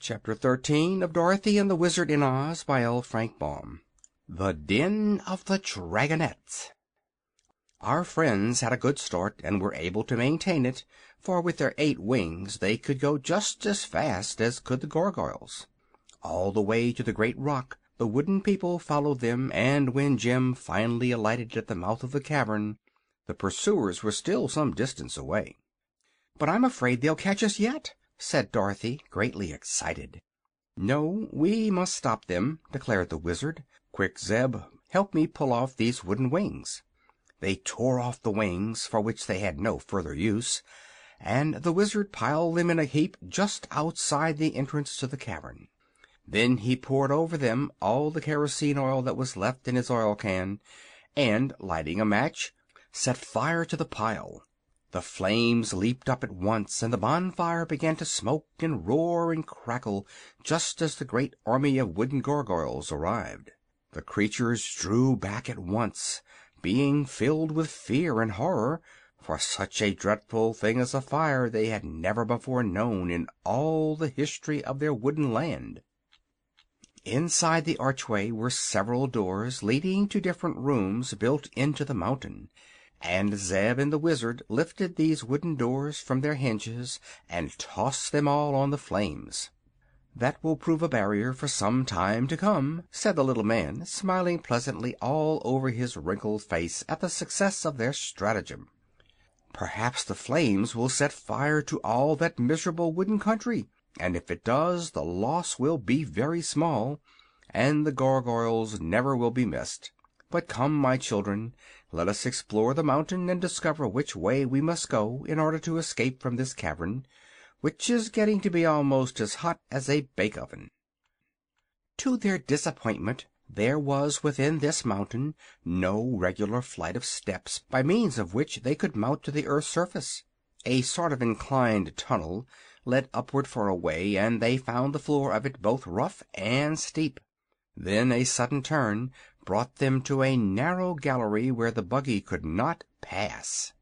Chapter 13 of Dorothy and the Wizard in Oz by L. Frank Baum. The Den of the Dragonettes. Our friends had a good start and were able to maintain it, for with their 8 wings they could go just as fast as could the Gargoyles. All the way to the great rock the wooden people followed them, and when Jim finally alighted at the mouth of the cavern, the pursuers were still some distance away. "But I'm afraid they'll catch us yet," said Dorothy, greatly excited. "No, we must stop them," declared the Wizard. "Quick, Zeb, help me pull off these wooden wings." They tore off the wings, for which they had no further use, and the Wizard piled them in a heap just outside the entrance to the cavern. Then he poured over them all the kerosene oil that was left in his oil can, and, lighting a match, set fire to the pile. The flames leaped up at once, and the bonfire began to smoke and roar and crackle just as the great army of wooden gargoyles arrived. The creatures drew back at once, being filled with fear and horror, for such a dreadful thing as a fire they had never before known in all the history of their wooden land. Inside the archway were several doors leading to different rooms built into the mountain, and Zeb and the Wizard lifted these wooden doors from their hinges and tossed them all on the flames. "That will prove a barrier for some time to come," said the little man, smiling pleasantly all over his wrinkled face at the success of their stratagem. "Perhaps the flames will set fire to all that miserable wooden country, and if it does the loss will be very small, and the gargoyles never will be missed. But come, my children, let us explore the mountain and discover which way we must go in order to escape from this cavern, which is getting to be almost as hot as a bake-oven." To their disappointment, there was within this mountain no regular flight of steps by means of which they could mount to the earth's surface. A sort of inclined tunnel led upward for a way, and they found the floor of it both rough and steep. Then a sudden turn brought them to a narrow gallery where the buggy could not pass.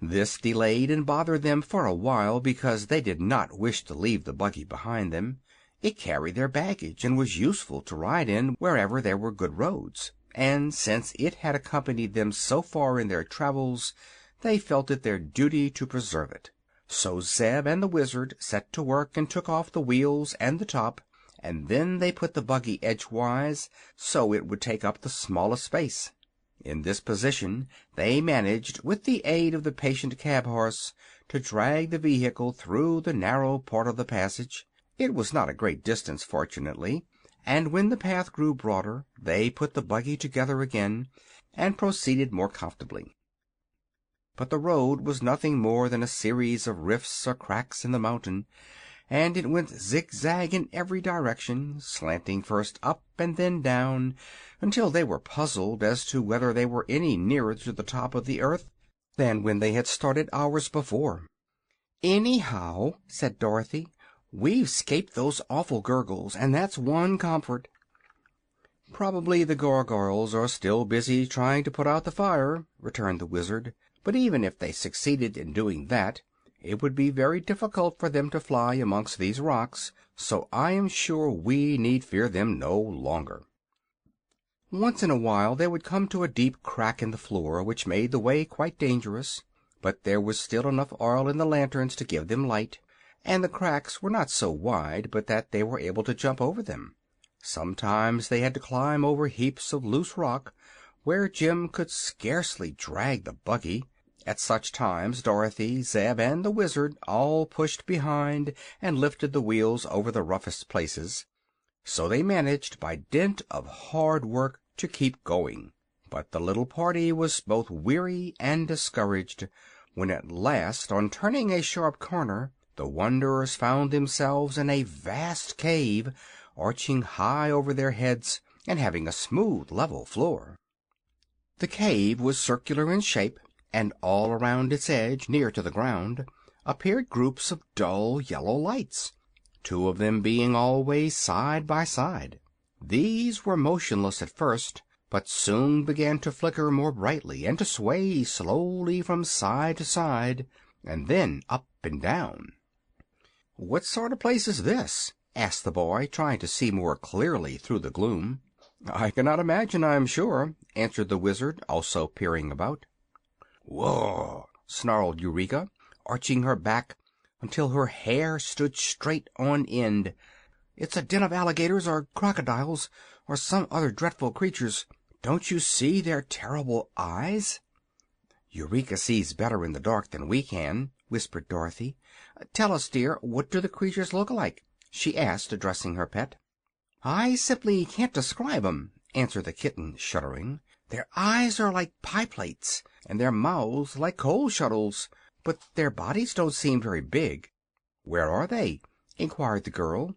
This delayed and bothered them for a while, because they did not wish to leave the buggy behind them. It carried their baggage and was useful to ride in wherever there were good roads, and since it had accompanied them so far in their travels, they felt it their duty to preserve it. So Zeb and the Wizard set to work and took off the wheels and the top, and then they put the buggy edgewise so it would take up the smallest space. In this position they managed, with the aid of the patient cab-horse, to drag the vehicle through the narrow part of the passage. It was not a great distance, fortunately, and when the path grew broader they put the buggy together again and proceeded more comfortably. But the road was nothing more than a series of rifts or cracks in the mountain, and it went zigzag in every direction, slanting first up and then down, until they were puzzled as to whether they were any nearer to the top of the earth than when they had started hours before. "Anyhow," said Dorothy, "we've 'scaped those awful Gurgles, and that's one comfort." "Probably the Gargoyles are still busy trying to put out the fire," returned the Wizard. "But even if they succeeded in doing that, it would be very difficult for them to fly amongst these rocks, so I am sure we need fear them no longer." Once in a while they would come to a deep crack in the floor, which made the way quite dangerous, but there was still enough oil in the lanterns to give them light, and the cracks were not so wide but that they were able to jump over them. Sometimes they had to climb over heaps of loose rock, where Jim could scarcely drag the buggy. At such times Dorothy, Zeb, and the Wizard all pushed behind and lifted the wheels over the roughest places. So they managed, by dint of hard work, to keep going. But the little party was both weary and discouraged when at last, on turning a sharp corner, the wanderers found themselves in a vast cave, arching high over their heads and having a smooth, level floor. The cave was circular in shape, and all around its edge, near to the ground, appeared groups of dull yellow lights, 2 of them being always side by side. These were motionless at first, but soon began to flicker more brightly and to sway slowly from side to side, and then up and down. "What sort of place is this?" asked the boy, trying to see more clearly through the gloom. "I cannot imagine, I'm sure," answered the Wizard, also peering about. "Whoa!" snarled Eureka, arching her back until her hair stood straight on end. "It's a den of alligators or crocodiles or some other dreadful creatures. Don't you see their terrible eyes?" "Eureka sees better in the dark than we can," whispered Dorothy. "Tell us, dear, what do the creatures look like?" she asked, addressing her pet. "I simply can't describe 'em," answered the kitten, shuddering. "Their eyes are like pie plates, and their mouths like coal scuttles, but their bodies don't seem very big." "Where are they?" inquired the girl.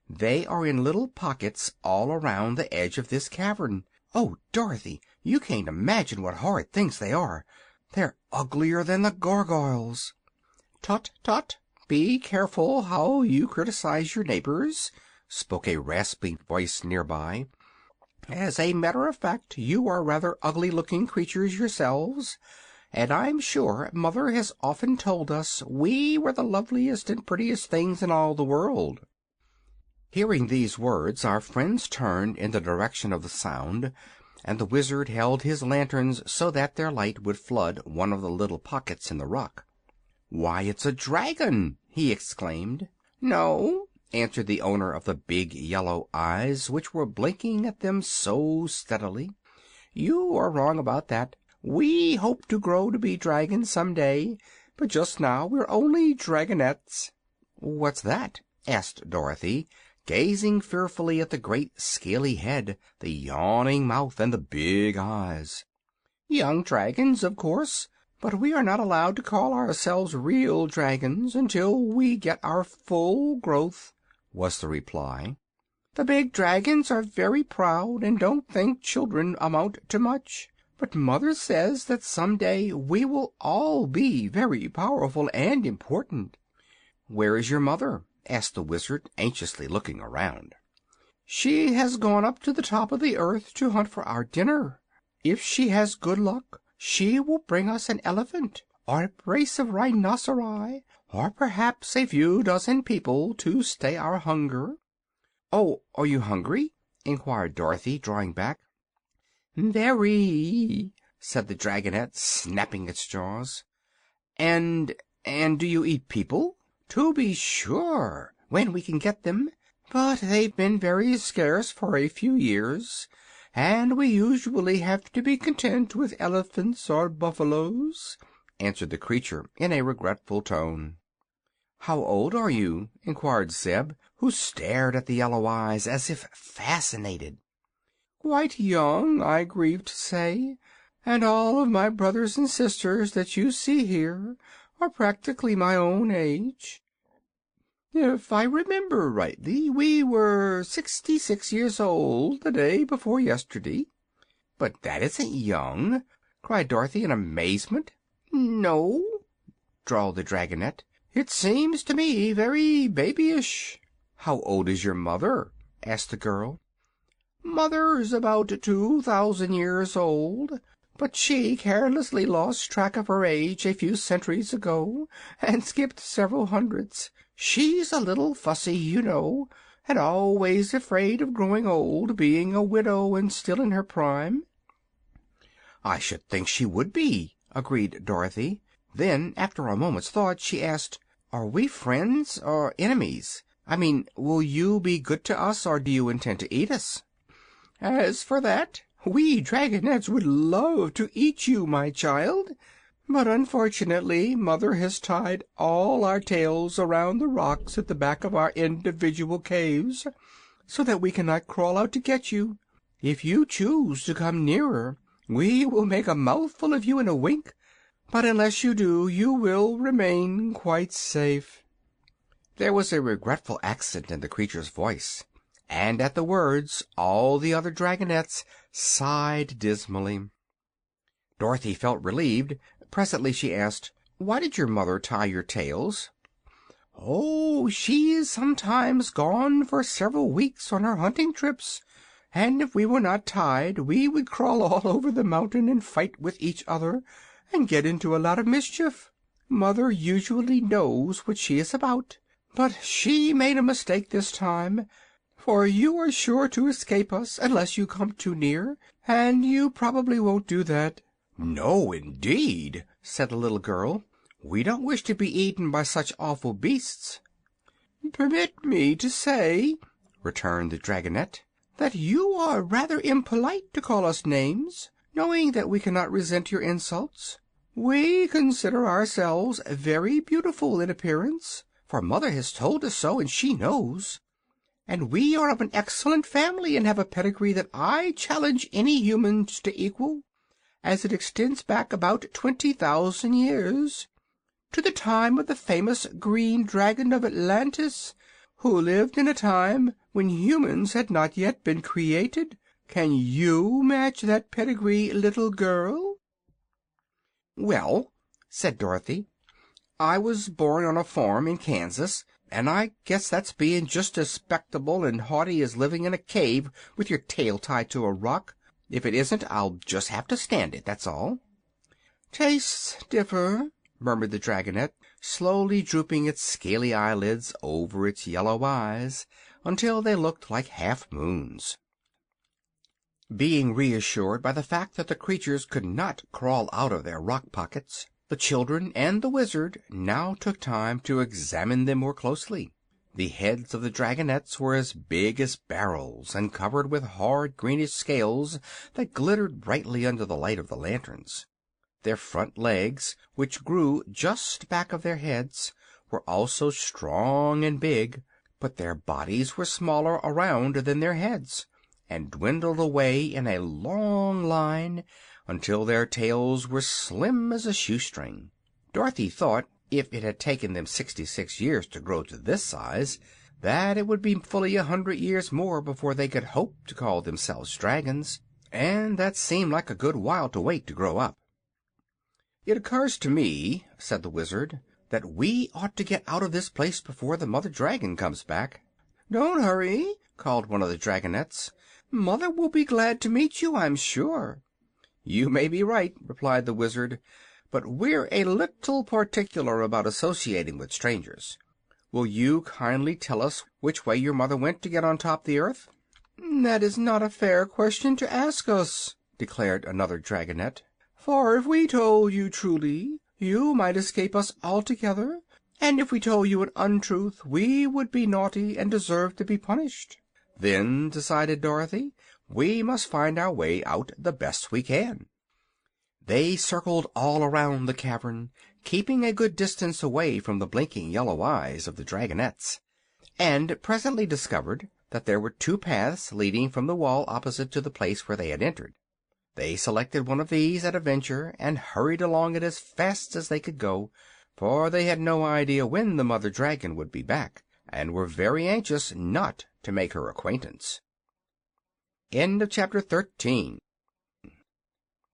"They are in little pockets all around the edge of this cavern. Oh, Dorothy, you can't imagine what horrid things they are. They're uglier than the gargoyles." "Tut, tut! Be careful how you criticize your neighbors," spoke a rasping voice near by. "As a matter of fact, you are rather ugly-looking creatures yourselves, and I'm sure Mother has often told us we were the loveliest and prettiest things in all the world." Hearing these words, our friends turned in the direction of the sound, and the Wizard held his lanterns so that their light would flood one of the little pockets in the rock. "Why, it's a dragon!" he exclaimed. "No," answered the owner of the big yellow eyes, which were blinking at them so steadily. "You are wrong about that. We hope to grow to be dragons some day, but just now we're only dragonettes." "What's that?" asked Dorothy, gazing fearfully at the great scaly head, the yawning mouth, and the big eyes. "Young dragons, of course, but we are not allowed to call ourselves real dragons until we get our full growth," was the reply. "The big dragons are very proud and don't think children amount to much, but Mother says that some day we will all be very powerful and important." "Where is your mother?" asked the Wizard, anxiously looking around. "She has gone up to the top of the earth to hunt for our dinner. If she has good luck, she will bring us an elephant, or a brace of rhinoceri, or perhaps a few dozen people to stay our hunger." "Oh, are you hungry?" inquired Dorothy, drawing back. "Very," said the dragonette, snapping its jaws. And do you eat people?" "To be sure, when we can get them. But they've been very scarce for a few years, and we usually have to be content with elephants or buffaloes," answered the creature in a regretful tone. "How old are you?" inquired Zeb, who stared at the yellow eyes as if fascinated. "Quite young, I grieve to say, and all of my brothers and sisters that you see here are practically my own age. If I remember rightly, we were 66 years old the day before yesterday." "But that isn't young!" cried Dorothy in amazement. "No," drawled the dragonette. "It seems to me very babyish." "How old is your mother?" asked the girl. "Mother's about 2,000 years old, but she carelessly lost track of her age a few centuries ago and skipped several hundreds. She's a little fussy, you know, and always afraid of growing old, being a widow and still in her prime." "I should think she would be," agreed Dorothy. Then, after a moment's thought, she asked, "Are we friends or enemies? I mean, will you be good to us, or do you intend to eat us?" "As for that, we dragonettes would love to eat you, my child, but unfortunately Mother has tied all our tails around the rocks at the back of our individual caves, so that we cannot crawl out to get you. If you choose to come nearer, we will make a mouthful of you in a wink, but unless you do, you will remain quite safe." There was a regretful accent in the creature's voice, and at the words all the other dragonettes sighed dismally. Dorothy felt relieved. Presently she asked, "Why did your mother tie your tails?" "Oh, she is sometimes gone for several weeks on her hunting trips, and if we were not tied we would crawl all over the mountain and fight with each other and get into a lot of mischief. Mother usually knows what she is about, But she made a mistake this time, for you are sure to escape us unless you come too near, and you probably won't do that." "No, indeed," said the little girl. "We don't wish to be eaten by such awful beasts." "Permit me to say," returned the Dragonette, "that you are rather impolite to call us names, knowing that we cannot resent your insults. We consider ourselves very beautiful in appearance, for Mother has told us so, and she knows. And we are of an excellent family, and have a pedigree that I challenge any humans to equal, as it extends back about 20,000 years, to the time of the famous Green Dragon of Atlantis, who lived in a time when humans had not yet been created. Can you match that pedigree, little girl?" "Well," said Dorothy, "I was born on a farm in Kansas, and I guess that's being just as 'spectable and haughty as living in a cave with your tail tied to a rock. If it isn't, I'll just have to stand it, that's all." "Tastes differ," murmured the Dragonette, slowly drooping its scaly eyelids over its yellow eyes until they looked like half-moons. Being reassured by the fact that the creatures could not crawl out of their rock pockets, the children and the Wizard now took time to examine them more closely. The heads of the Dragonettes were as big as barrels, and covered with hard greenish scales that glittered brightly under the light of the lanterns. Their front legs, which grew just back of their heads, were also strong and big, but their bodies were smaller around than their heads, and dwindled away in a long line until their tails were slim as a shoestring. Dorothy thought, if it had taken them 66 years to grow to this size, that it would be fully 100 years more before they could hope to call themselves dragons, and that seemed like a good while to wait to grow up. "It occurs to me," said the Wizard, "that we ought to get out of this place before the Mother Dragon comes back." "Don't hurry," called one of the Dragonettes. "Mother will be glad to meet you, I'm sure." "You may be right," replied the Wizard, "but we're a little particular about associating with strangers. Will you kindly tell us which way your mother went to get on top the earth?" "That is not a fair question to ask us," declared another Dragonette, "for if we told you truly, you might escape us altogether, and if we told you an untruth, we would be naughty and deserve to be punished." "Then," decided Dorothy, "we must find our way out the best we can." They circled all around the cavern, keeping a good distance away from the blinking yellow eyes of the Dragonettes, and presently discovered that there were two paths leading from the wall opposite to the place where they had entered. They selected one of these at a venture and hurried along it as fast as they could go, for they had no idea when the Mother Dragon would be back, and were very anxious not to make her acquaintance. End of chapter 13.